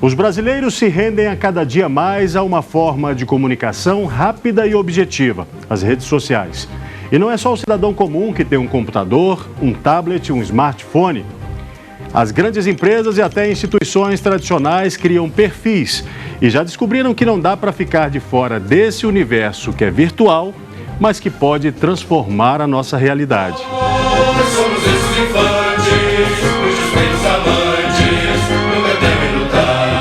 Os brasileiros se rendem a cada dia mais a uma forma de comunicação rápida e objetiva, as redes sociais. E não é só o cidadão comum que tem um computador, um tablet, um smartphone. As grandes empresas e até instituições tradicionais criam perfis e já descobriram que não dá para ficar de fora desse universo que é virtual, mas que pode transformar a nossa realidade. Somos esses infantes, cujos meios amantes nunca devem lutar.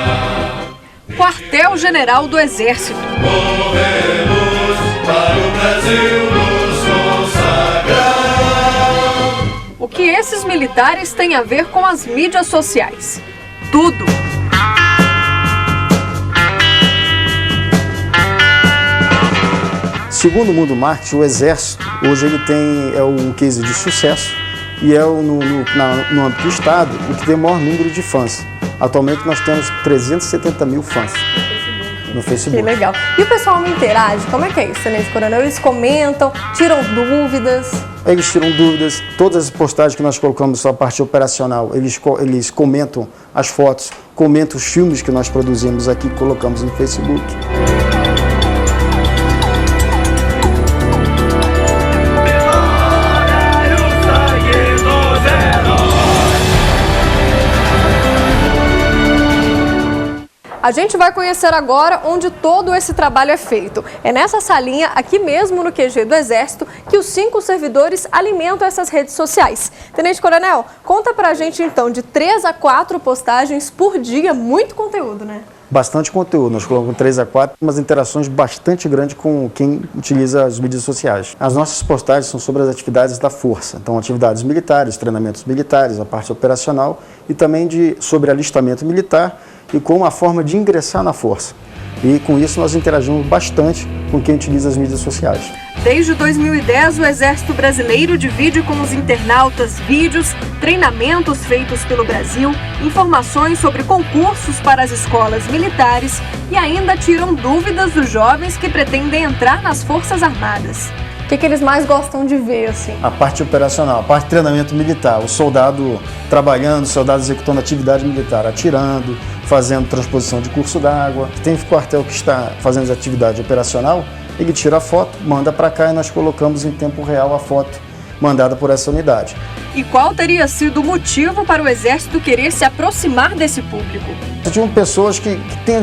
Quartel-General do Exército. Morremos para o Brasil nos consagrar. O que esses militares têm a ver com as mídias sociais? Tudo! Segundo o mundo marketing, o Exército, hoje ele é um case de sucesso e é no âmbito do Estado o que tem o maior número de fãs. Atualmente nós temos 370 mil fãs no Facebook. Que legal. E o pessoal não interage? Como é que é isso, Tenente Coronel? Eles comentam, tiram dúvidas? Eles tiram dúvidas, todas as postagens que nós colocamos na parte operacional, eles comentam as fotos, comentam os filmes que nós produzimos aqui, colocamos no Facebook. A gente vai conhecer agora onde todo esse trabalho é feito. É nessa salinha, aqui mesmo no QG do Exército, que os 5 servidores alimentam essas redes sociais. Tenente Coronel, conta pra gente então de 3 a 4 postagens por dia, muito conteúdo, né? Bastante conteúdo, nós colocamos 3 a 4, umas interações bastante grandes com quem utiliza as mídias sociais. As nossas postagens são sobre as atividades da Força, então atividades militares, treinamentos militares, a parte operacional e também sobre alistamento militar e como a forma de ingressar na Força. E com isso nós interagimos bastante com quem utiliza as mídias sociais. Desde 2010, o Exército Brasileiro divide com os internautas vídeos, treinamentos feitos pelo Brasil, informações sobre concursos para as escolas militares e ainda tiram dúvidas dos jovens que pretendem entrar nas Forças Armadas. O que eles mais gostam de ver, assim? A parte operacional, a parte de treinamento militar, o soldado trabalhando, o soldado executando atividade militar, atirando, fazendo transposição de curso d'água. Tem quartel que está fazendo atividade operacional, ele tira a foto, manda para cá e nós colocamos em tempo real a foto mandada por essa unidade. E qual teria sido o motivo para o Exército querer se aproximar desse público? Tinham pessoas que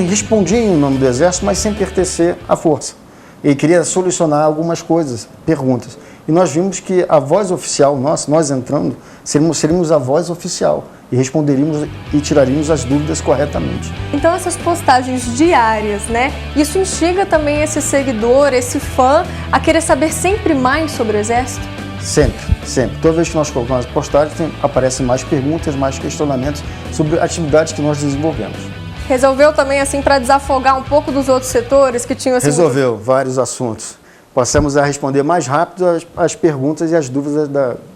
respondiam em nome do Exército, mas sem pertencer à Força. Ele queria solucionar algumas coisas, perguntas. E nós vimos que a voz oficial, nós entrando, seríamos a voz oficial e responderíamos e tiraríamos as dúvidas corretamente. Então essas postagens diárias, né? Isso instiga também esse seguidor, esse fã, a querer saber sempre mais sobre o Exército? Sempre, sempre. Toda vez que nós colocamos as postagens, aparecem mais perguntas, mais questionamentos sobre atividades que nós desenvolvemos. Resolveu também, assim, para desafogar um pouco dos outros setores que tinham... Resolveu vários assuntos. Passamos a responder mais rápido as perguntas e as dúvidas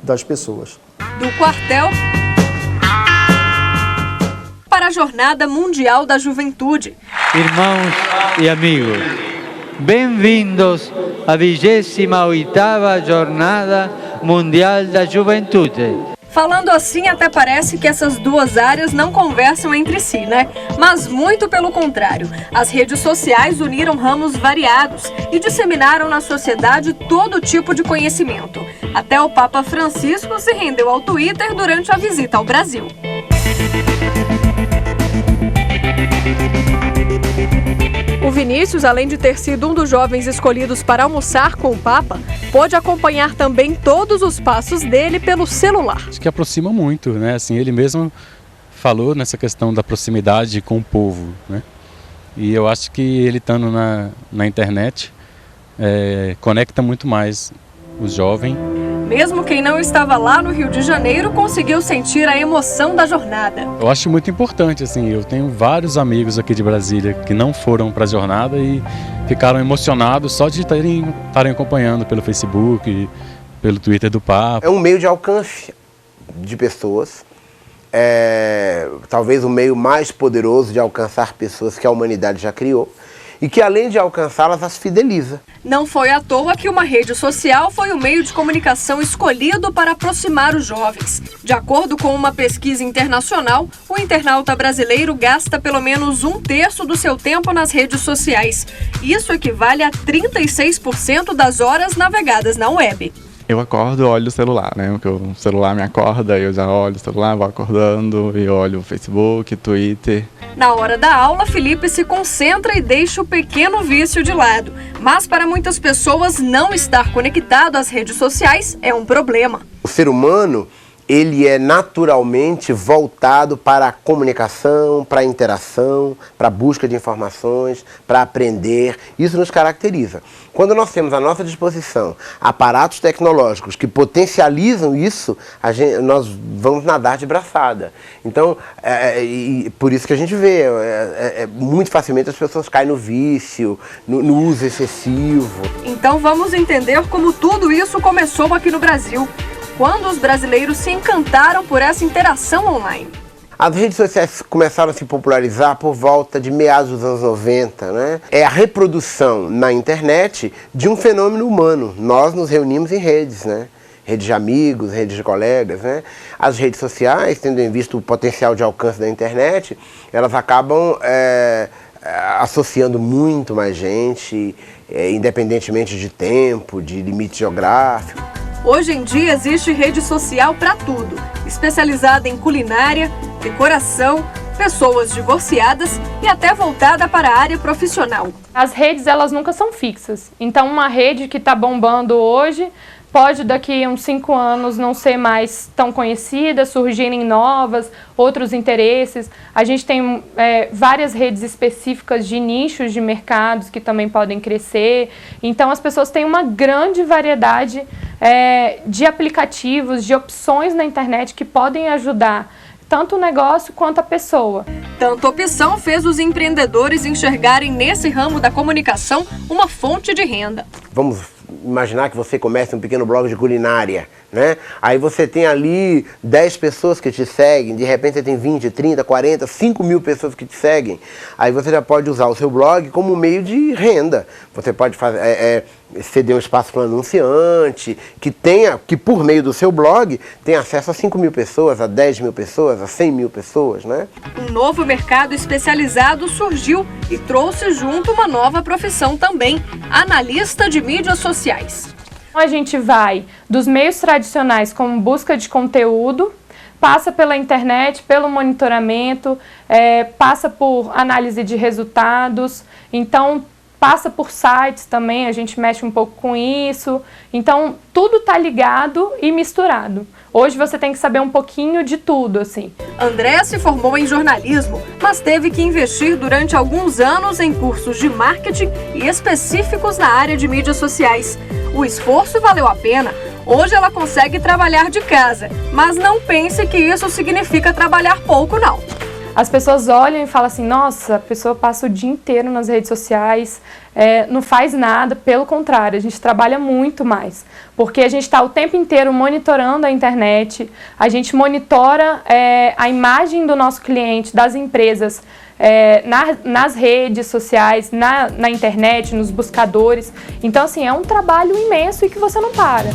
das pessoas. Do quartel para a Jornada Mundial da Juventude. Irmãos e amigos, bem-vindos à 28ª Jornada Mundial da Juventude. Falando assim, até parece que essas duas áreas não conversam entre si, né? Mas muito pelo contrário. As redes sociais uniram ramos variados e disseminaram na sociedade todo tipo de conhecimento. Até o Papa Francisco se rendeu ao Twitter durante a visita ao Brasil. O Vinícius, além de ter sido um dos jovens escolhidos para almoçar com o Papa, pôde acompanhar também todos os passos dele pelo celular. Acho que aproxima muito, né? Assim, ele mesmo falou nessa questão da proximidade com o povo, né? E eu acho que ele estando na internet conecta muito mais os jovens. Mesmo quem não estava lá no Rio de Janeiro conseguiu sentir a emoção da jornada. Eu acho muito importante, assim, eu tenho vários amigos aqui de Brasília que não foram para a jornada e ficaram emocionados só de estarem acompanhando pelo Facebook, pelo Twitter do Papa. É um meio de alcance de pessoas, talvez o meio mais poderoso de alcançar pessoas que a humanidade já criou. e que, além de alcançá-las, as fideliza. Não foi à toa que uma rede social foi o meio de comunicação escolhido para aproximar os jovens. De acordo com uma pesquisa internacional, o internauta brasileiro gasta pelo menos 1/3 do seu tempo nas redes sociais. Isso equivale a 36% das horas navegadas na web. Eu acordo, olho o celular, né? Porque o celular me acorda, eu já olho o celular, vou acordando e olho o Facebook, Twitter. Na hora da aula, Felipe se concentra e deixa o pequeno vício de lado. Mas para muitas pessoas, não estar conectado às redes sociais é um problema. O ser humano, ele é naturalmente voltado para a comunicação, para a interação, para a busca de informações, para aprender. Isso nos caracteriza. Quando nós temos à nossa disposição aparatos tecnológicos que potencializam isso, nós vamos nadar de braçada. Então, por isso que a gente vê, muito facilmente as pessoas caem no vício, no uso excessivo. Então vamos entender como tudo isso começou aqui no Brasil. Quando os brasileiros se encantaram por essa interação online. As redes sociais começaram a se popularizar por volta de meados dos anos 90, né? É a reprodução na internet de um fenômeno humano. Nós nos reunimos em redes, né? Redes de amigos, redes de colegas, né? As redes sociais, tendo em vista o potencial de alcance da internet, elas acabam associando muito mais gente, independentemente de tempo, de limite geográfico. Hoje em dia existe rede social para tudo, especializada em culinária, decoração, pessoas divorciadas e até voltada para a área profissional. As redes, elas nunca são fixas, então uma rede que está bombando hoje pode daqui a uns 5 anos não ser mais tão conhecida, surgirem novas, outros interesses. A gente tem várias redes específicas de nichos de mercados que também podem crescer. Então as pessoas têm uma grande variedade de aplicativos, de opções na internet que podem ajudar tanto o negócio quanto a pessoa. Tanta opção fez os empreendedores enxergarem nesse ramo da comunicação uma fonte de renda. Vamos imaginar que você comece um pequeno blog de culinária, né? Aí você tem ali 10 pessoas que te seguem, de repente você tem 20, 30, 40, 5 mil pessoas que te seguem. Aí você já pode usar o seu blog como meio de renda. Você pode ceder um espaço para um anunciante, que por meio do seu blog tem acesso a 5 mil pessoas, a 10 mil pessoas, a 100 mil pessoas, né? Um novo mercado especializado surgiu e trouxe junto uma nova profissão também, analista de mídias sociais. A gente vai dos meios tradicionais como busca de conteúdo, passa pela internet, pelo monitoramento, passa por análise de resultados, então passa por sites também, a gente mexe um pouco com isso. Então, tudo está ligado e misturado. Hoje você tem que saber um pouquinho de tudo, assim. André se formou em jornalismo, mas teve que investir durante alguns anos em cursos de marketing e específicos na área de mídias sociais. O esforço valeu a pena. Hoje ela consegue trabalhar de casa, mas não pense que isso significa trabalhar pouco, não. As pessoas olham e falam assim, nossa, a pessoa passa o dia inteiro nas redes sociais, não faz nada, pelo contrário, a gente trabalha muito mais, porque a gente está o tempo inteiro monitorando a internet, a gente monitora a imagem do nosso cliente, das empresas, nas redes sociais, na internet, nos buscadores. Então, assim, é um trabalho imenso e que você não para.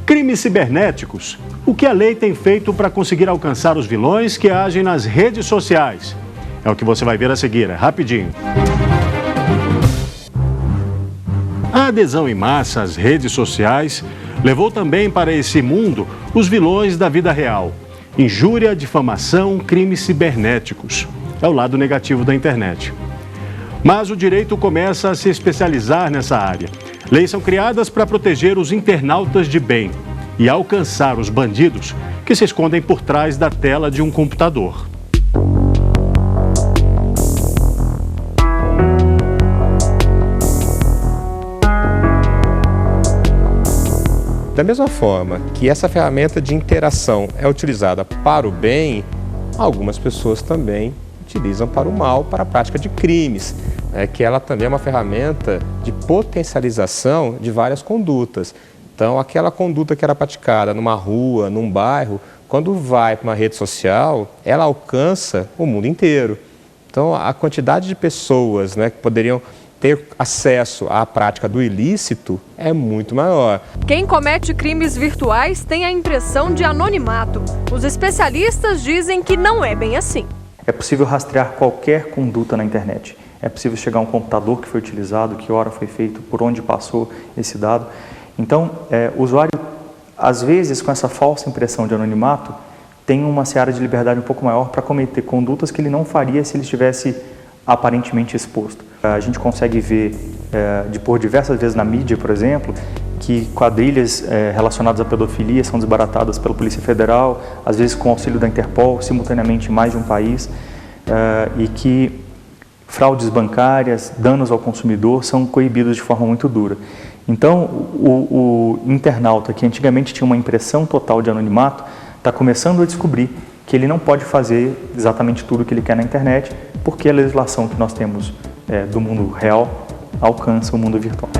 Crimes cibernéticos. O que a lei tem feito para conseguir alcançar os vilões que agem nas redes sociais? É o que você vai ver a seguir, rapidinho. A adesão em massa às redes sociais levou também para esse mundo os vilões da vida real. Injúria, difamação, crimes cibernéticos. É o lado negativo da internet. Mas o direito começa a se especializar nessa área. Leis são criadas para proteger os internautas de bem e alcançar os bandidos que se escondem por trás da tela de um computador. Da mesma forma que essa ferramenta de interação é utilizada para o bem, algumas pessoas também utilizam para o mal, para a prática de crimes, que ela também é uma ferramenta de potencialização de várias condutas, Então, aquela conduta que era praticada numa rua, num bairro, quando vai para uma rede social, ela alcança o mundo inteiro. Então, a quantidade de pessoas, né, que poderiam ter acesso à prática do ilícito é muito maior. Quem comete crimes virtuais tem a impressão de anonimato. Os especialistas dizem que não é bem assim. É possível rastrear qualquer conduta na internet. É possível chegar a um computador que foi utilizado, que hora foi feito, por onde passou esse dado. Então, o usuário, às vezes, com essa falsa impressão de anonimato, tem uma seara de liberdade um pouco maior para cometer condutas que ele não faria se ele estivesse aparentemente exposto. A gente consegue ver, por diversas vezes na mídia, por exemplo, que quadrilhas relacionadas à pedofilia são desbaratadas pela Polícia Federal, às vezes com auxílio da Interpol, simultaneamente em mais de um país, e que fraudes bancárias, danos ao consumidor são coibidos de forma muito dura. Então, o internauta, que antigamente tinha uma impressão total de anonimato, está começando a descobrir que ele não pode fazer exatamente tudo o que ele quer na internet, porque a legislação que nós temos do mundo real alcança o mundo virtual.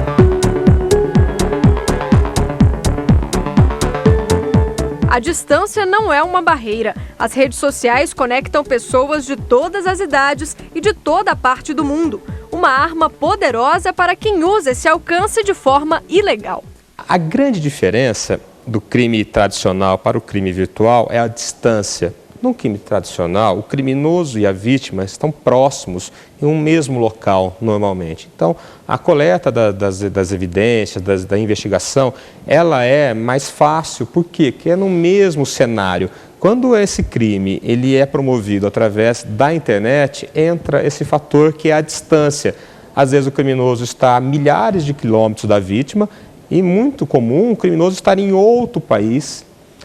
A distância não é uma barreira. As redes sociais conectam pessoas de todas as idades e de toda a parte do mundo. Uma arma poderosa para quem usa esse alcance de forma ilegal. A grande diferença do crime tradicional para o crime virtual é a distância. No crime tradicional, o criminoso e a vítima estão próximos em um mesmo local, normalmente. Então, a coleta das evidências, da investigação, ela é mais fácil. Por quê? Porque é no mesmo cenário. Quando esse crime ele é promovido através da internet, entra esse fator que é a distância. Às vezes o criminoso está a milhares de quilômetros da vítima e muito comum o criminoso estar em outro país,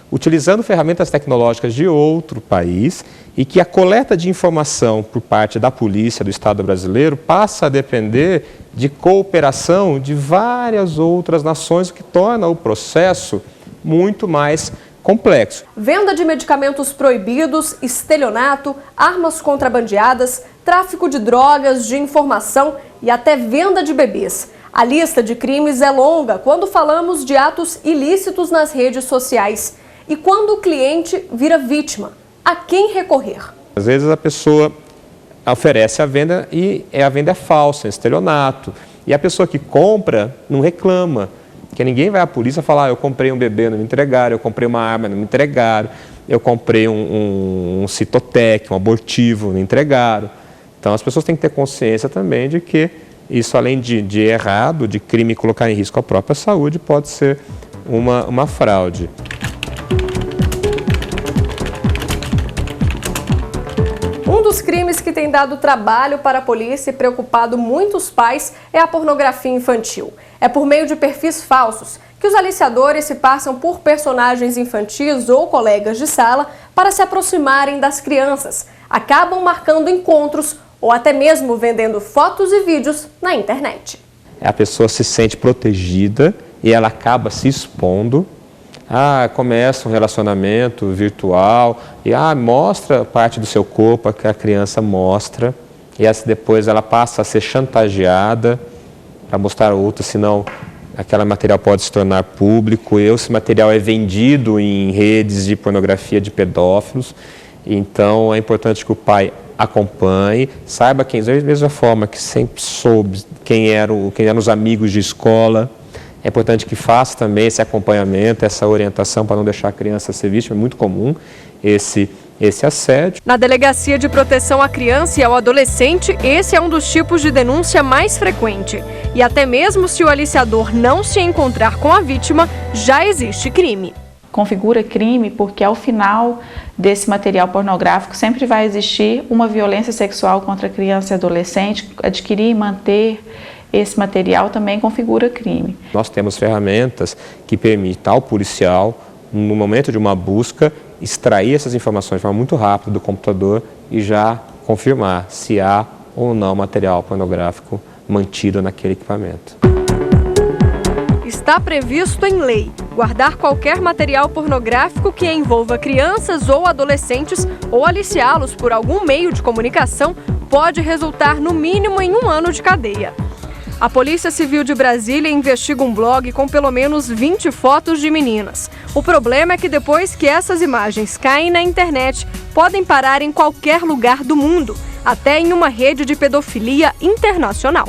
utilizando ferramentas tecnológicas de outro país e que a coleta de informação por parte da polícia do Estado brasileiro passa a depender de cooperação de várias outras nações, o que torna o processo muito mais complexo. Venda de medicamentos proibidos, estelionato, armas contrabandeadas, tráfico de drogas, de informação e até venda de bebês. A lista de crimes é longa quando falamos de atos ilícitos nas redes sociais. E quando o cliente vira vítima, a quem recorrer? Às vezes a pessoa oferece a venda e a venda é falsa, é estelionato. E a pessoa que compra não reclama, porque ninguém vai à polícia falar: eu comprei um bebê, não me entregaram, eu comprei uma arma, não me entregaram, eu comprei um citotec, um abortivo, não entregaram. Então as pessoas têm que ter consciência também de que isso, além de errado, de crime e colocar em risco a própria saúde, pode ser uma fraude. Um dos crimes que tem dado trabalho para a polícia e preocupado muitos pais é a pornografia infantil. É por meio de perfis falsos que os aliciadores se passam por personagens infantis ou colegas de sala para se aproximarem das crianças. Acabam marcando encontros ou até mesmo vendendo fotos e vídeos na internet. A pessoa se sente protegida e ela acaba se expondo. Começa um relacionamento virtual e mostra parte do seu corpo que a criança mostra, e depois ela passa a ser chantageada para mostrar a outra, senão aquele material pode se tornar público, e esse material é vendido em redes de pornografia de pedófilos. Então é importante que o pai acompanhe, saiba quem, da mesma forma que sempre soube quem eram os amigos de escola. É importante que faça também esse acompanhamento, essa orientação para não deixar a criança ser vítima. É muito comum esse assédio. Na Delegacia de Proteção à Criança e ao Adolescente, esse é um dos tipos de denúncia mais frequente. E até mesmo se o aliciador não se encontrar com a vítima, já existe crime. Configura crime porque ao final desse material pornográfico sempre vai existir uma violência sexual contra a criança e adolescente. Adquirir e manter esse material também configura crime. Nós temos ferramentas que permitem ao policial, no momento de uma busca, extrair essas informações de forma muito rápida do computador e já confirmar se há ou não material pornográfico mantido naquele equipamento. Está previsto em lei guardar qualquer material pornográfico que envolva crianças ou adolescentes ou aliciá-los por algum meio de comunicação pode resultar no mínimo em 1 ano de cadeia. A Polícia Civil de Brasília investiga um blog com pelo menos 20 fotos de meninas. O problema é que depois que essas imagens caem na internet, podem parar em qualquer lugar do mundo, até em uma rede de pedofilia internacional.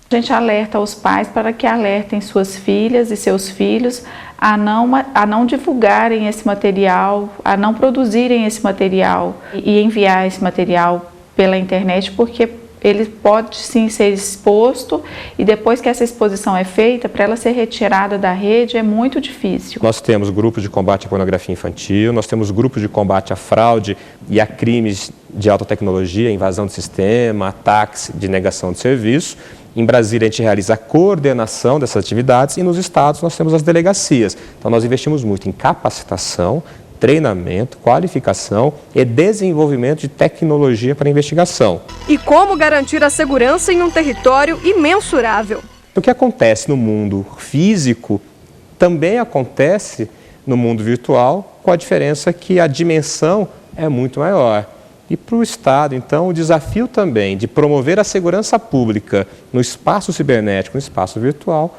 A gente alerta os pais para que alertem suas filhas e seus filhos a não divulgarem esse material, a não produzirem esse material e enviar esse material pela internet, porque ele pode sim ser exposto e depois que essa exposição é feita, para ela ser retirada da rede é muito difícil. Nós temos grupos de combate à pornografia infantil, nós temos grupos de combate à fraude e a crimes de alta tecnologia, invasão de sistema, ataques de negação de serviço. Em Brasília, a gente realiza a coordenação dessas atividades e nos estados nós temos as delegacias. Então, nós investimos muito em capacitação, treinamento, qualificação e desenvolvimento de tecnologia para investigação. E como garantir a segurança em um território imensurável? O que acontece no mundo físico também acontece no mundo virtual, com a diferença que a dimensão é muito maior. E para o Estado, então, o desafio também de promover a segurança pública no espaço cibernético, no espaço virtual,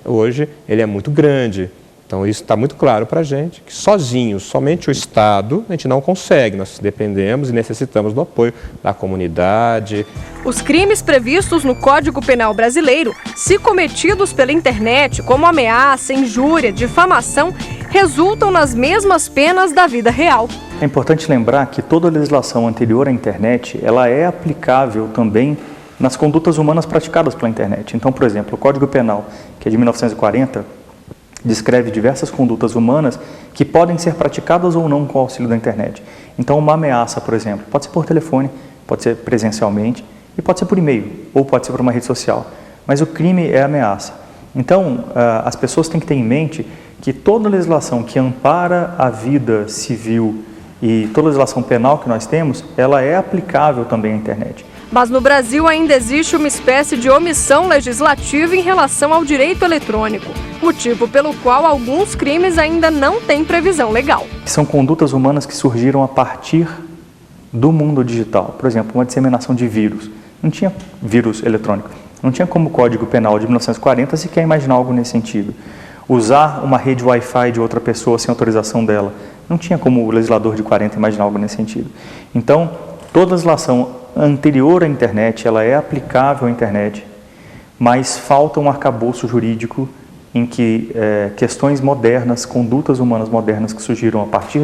hoje ele é muito grande. Então, isso está muito claro para a gente, que sozinho, somente o Estado, a gente não consegue. Nós dependemos e necessitamos do apoio da comunidade. Os crimes previstos no Código Penal brasileiro, se cometidos pela internet, como ameaça, injúria, difamação, resultam nas mesmas penas da vida real. É importante lembrar que toda a legislação anterior à internet, ela é aplicável também nas condutas humanas praticadas pela internet. Então, por exemplo, o Código Penal, que é de 1940, descreve diversas condutas humanas que podem ser praticadas ou não com o auxílio da internet. Então, uma ameaça, por exemplo, pode ser por telefone, pode ser presencialmente e pode ser por e-mail ou pode ser por uma rede social. Mas o crime é ameaça. Então, as pessoas têm que ter em mente que toda legislação que ampara a vida civil e toda legislação penal que nós temos, ela é aplicável também à internet. Mas no Brasil ainda existe uma espécie de omissão legislativa em relação ao direito eletrônico, motivo pelo qual alguns crimes ainda não têm previsão legal. São condutas humanas que surgiram a partir do mundo digital. Por exemplo, uma disseminação de vírus. Não tinha vírus eletrônico. Não tinha como o Código Penal de 1940 sequer imaginar algo nesse sentido. Usar uma rede Wi-Fi de outra pessoa sem autorização dela. Não tinha como o legislador de 40 imaginar algo nesse sentido. Então, toda a legislação anterior à internet, ela é aplicável à internet, mas falta um arcabouço jurídico em que questões modernas, condutas humanas modernas que surgiram a partir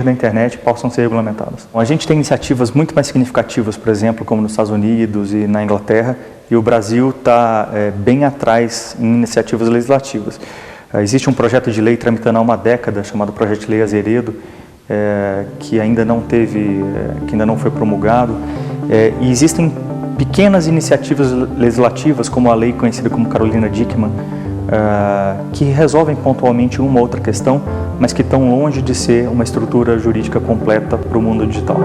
da internet possam ser regulamentadas. A gente tem iniciativas muito mais significativas, por exemplo, como nos Estados Unidos e na Inglaterra, e o Brasil está bem atrás em iniciativas legislativas. Existe um projeto de lei tramitando há uma década, chamado Projeto de Lei Azeredo, que ainda não foi promulgado, e existem pequenas iniciativas legislativas, como a lei conhecida como Carolina Dickmann, que resolvem pontualmente uma ou outra questão, mas que estão longe de ser uma estrutura jurídica completa para o mundo digital.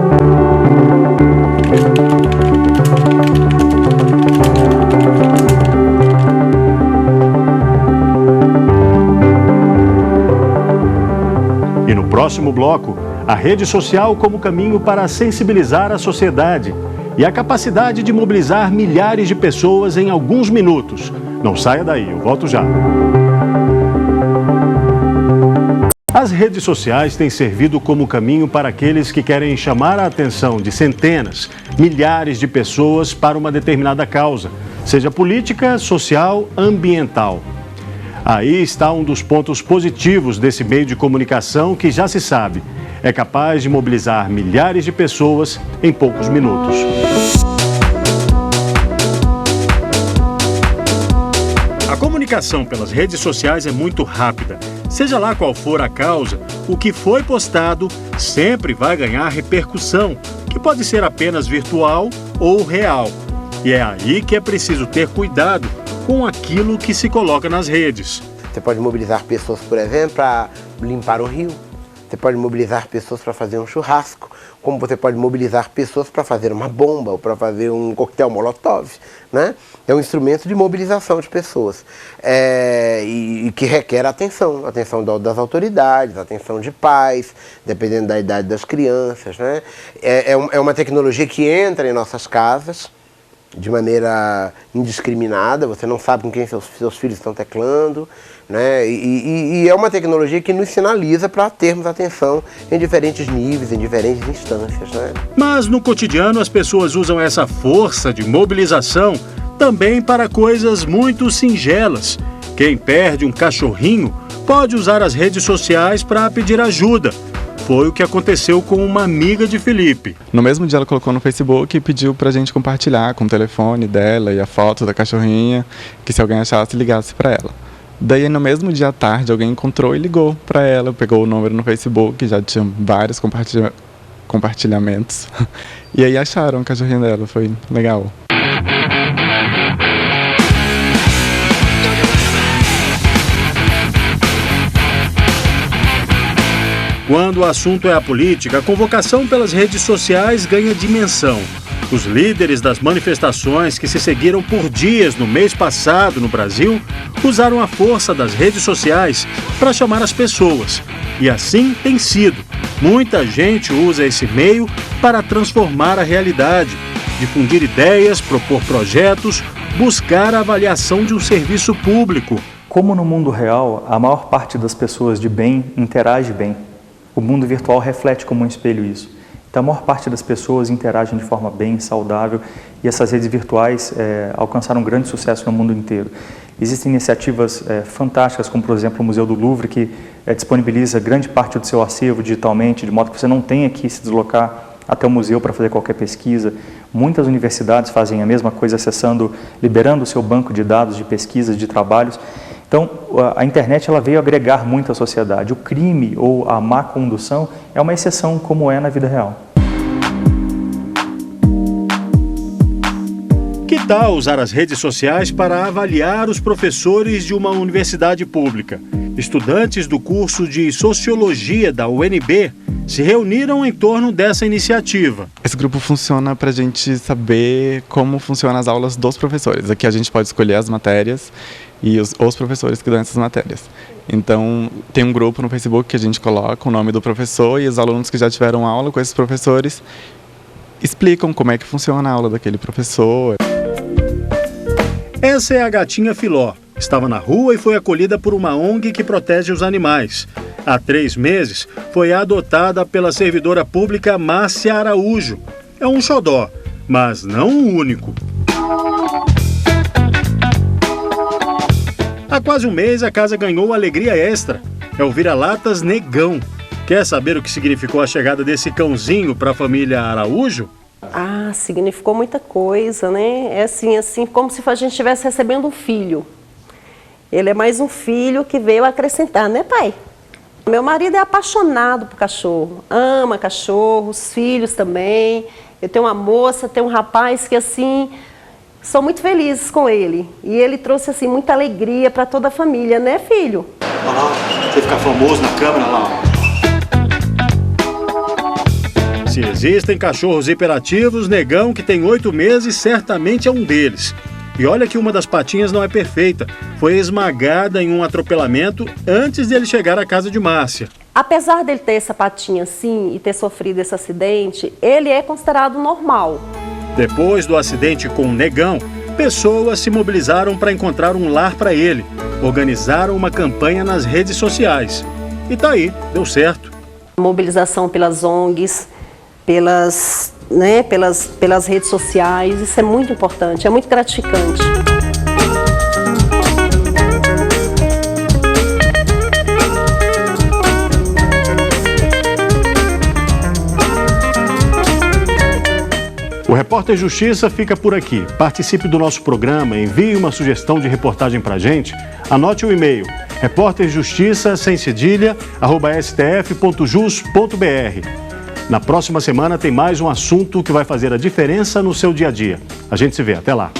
E no próximo bloco, a rede social como caminho para sensibilizar a sociedade e a capacidade de mobilizar milhares de pessoas em alguns minutos. Não saia daí, eu volto já. As redes sociais têm servido como caminho para aqueles que querem chamar a atenção de centenas, milhares de pessoas para uma determinada causa, seja política, social, ambiental. Aí está um dos pontos positivos desse meio de comunicação que já se sabe, é capaz de mobilizar milhares de pessoas em poucos minutos. A comunicação pelas redes sociais é muito rápida. Seja lá qual for a causa, o que foi postado sempre vai ganhar repercussão, que pode ser apenas virtual ou real. E é aí que é preciso ter cuidado com aquilo que se coloca nas redes. Você pode mobilizar pessoas, por exemplo, para limpar o rio. Você pode mobilizar pessoas para fazer um churrasco, como você pode mobilizar pessoas para fazer uma bomba ou para fazer um coquetel molotov, né? É um instrumento de mobilização de pessoas e que requer atenção das autoridades, atenção de pais, dependendo da idade das crianças, né? É uma tecnologia que entra em nossas casas, de maneira indiscriminada, você não sabe com quem seus filhos estão teclando, né? E é uma tecnologia que nos sinaliza para termos atenção em diferentes níveis, em diferentes instâncias, né? Mas no cotidiano as pessoas usam essa força de mobilização também para coisas muito singelas. Quem perde um cachorrinho pode usar as redes sociais para pedir ajuda. Foi o que aconteceu com uma amiga de Felipe. No mesmo dia ela colocou no Facebook e pediu pra gente compartilhar com o telefone dela e a foto da cachorrinha, que se alguém achasse, ligasse pra ela. Daí no mesmo dia à tarde alguém encontrou e ligou pra ela, pegou o número no Facebook, já tinha vários compartilhamentos. E aí acharam o cachorrinho dela, foi legal. Quando o assunto é a política, a convocação pelas redes sociais ganha dimensão. Os líderes das manifestações que se seguiram por dias no mês passado no Brasil usaram a força das redes sociais para chamar as pessoas. E assim tem sido. Muita gente usa esse meio para transformar a realidade, difundir ideias, propor projetos, buscar a avaliação de um serviço público. Como no mundo real, a maior parte das pessoas de bem interage bem. O mundo virtual reflete como um espelho isso. Então, a maior parte das pessoas interagem de forma bem, saudável, e essas redes virtuais alcançaram um grande sucesso no mundo inteiro. Existem iniciativas fantásticas, como, por exemplo, o Museu do Louvre, que disponibiliza grande parte do seu acervo digitalmente, de modo que você não tenha que se deslocar até o museu para fazer qualquer pesquisa. Muitas universidades fazem a mesma coisa, liberando o seu banco de dados de pesquisas, de trabalhos. Então, a internet ela veio agregar muito à sociedade. O crime ou a má condução é uma exceção, como é na vida real. Que tal usar as redes sociais para avaliar os professores de uma universidade pública? Estudantes do curso de Sociologia da UNB se reuniram em torno dessa iniciativa. Esse grupo funciona para a gente saber como funcionam as aulas dos professores. Aqui a gente pode escolher as matérias e os professores que dão essas matérias. Então, tem um grupo no Facebook que a gente coloca o nome do professor e os alunos que já tiveram aula com esses professores explicam como é que funciona a aula daquele professor. Essa é a gatinha Filó. Estava na rua e foi acolhida por uma ONG que protege os animais. Há 3 meses, foi adotada pela servidora pública Márcia Araújo. É um xodó, mas não o único. Há quase um mês, a casa ganhou alegria extra. É o vira-latas Negão. Quer saber o que significou a chegada desse cãozinho para a família Araújo? Ah, significou muita coisa, né? É assim, como se a gente estivesse recebendo um filho. Ele é mais um filho que veio acrescentar, né, pai? Meu marido é apaixonado por cachorro, ama cachorro, os filhos também. Eu tenho uma moça, tenho um rapaz que, assim, são muito felizes com ele. E ele trouxe, assim, muita alegria para toda a família, né, filho? Olha lá, você fica famoso na câmera lá, ó. Se existem cachorros hiperativos, Negão, que tem 8 meses, certamente é um deles. E olha que uma das patinhas não é perfeita. Foi esmagada em um atropelamento antes de ele chegar à casa de Márcia. Apesar dele ter essa patinha assim e ter sofrido esse acidente, ele é considerado normal. Depois do acidente com o Negão, pessoas se mobilizaram para encontrar um lar para ele. Organizaram uma campanha nas redes sociais. E tá aí, deu certo. Mobilização pelas ONGs, pelas redes sociais, isso é muito importante, é muito gratificante. O Repórter Justiça fica por aqui. Participe do nosso programa, envie uma sugestão de reportagem pra gente, anote o e-mail repórterjustiça@stf.jus.br. Na próxima semana tem mais um assunto que vai fazer a diferença no seu dia a dia. A gente se vê, até lá.